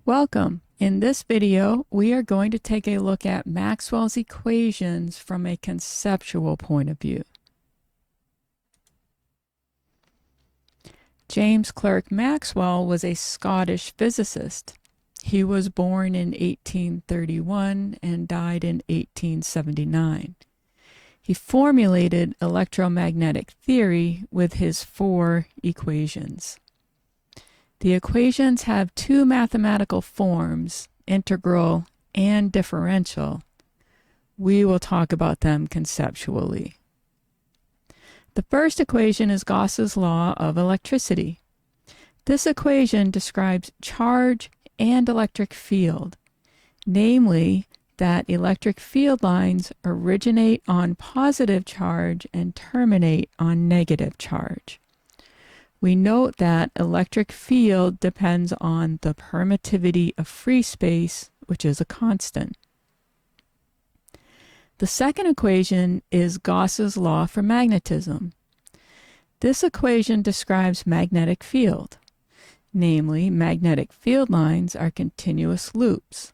Welcome. In this video, we are going to take a look at Maxwell's equations from a conceptual point of view. James Clerk Maxwell was a Scottish physicist. He was born in 1831 and died in 1879. He formulated electromagnetic theory with his four equations. The equations have two mathematical forms, integral and differential. We will talk about them conceptually. The first equation is Gauss's law of electricity. This equation describes charge and electric field, namely that electric field lines originate on positive charge and terminate on negative charge. We note that electric field depends on the permittivity of free space, which is a constant. The second equation is Gauss's law for magnetism. This equation describes magnetic field. Namely, magnetic field lines are continuous loops.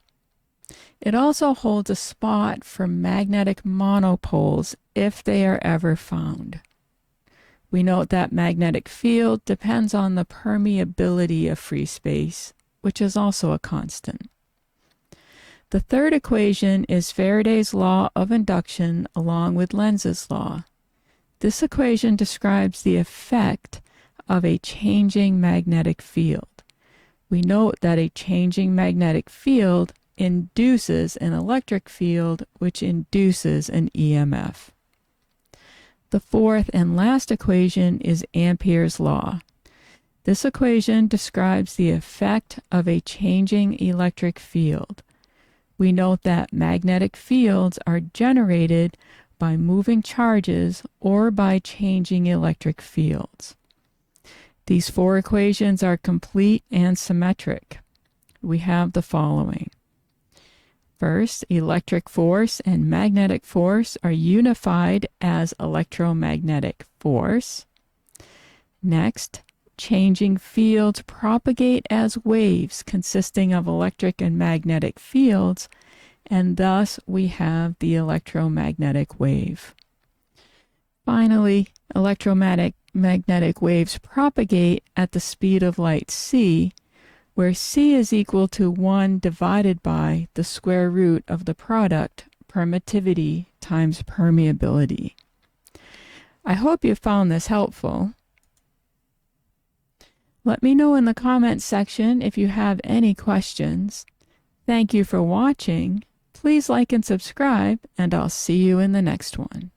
It also holds a spot for magnetic monopoles if they are ever found. We note that magnetic field depends on the permeability of free space, which is also a constant. The third equation is Faraday's law of induction along with Lenz's law. This equation describes the effect of a changing magnetic field. We note that a changing magnetic field induces an electric field, which induces an EMF. The fourth and last equation is Ampere's law. This equation describes the effect of a changing electric field. We note that magnetic fields are generated by moving charges or by changing electric fields. These four equations are complete and symmetric. We have the following. First, electric force and magnetic force are unified as electromagnetic force. Next, changing fields propagate as waves consisting of electric and magnetic fields, and thus we have the electromagnetic wave. Finally, electromagnetic waves propagate at the speed of light c, where c is equal to 1 divided by the square root of the product permittivity times permeability. I hope you found this helpful. Let me know in the comments section if you have any questions. Thank you for watching. Please like and subscribe, and I'll see you in the next one.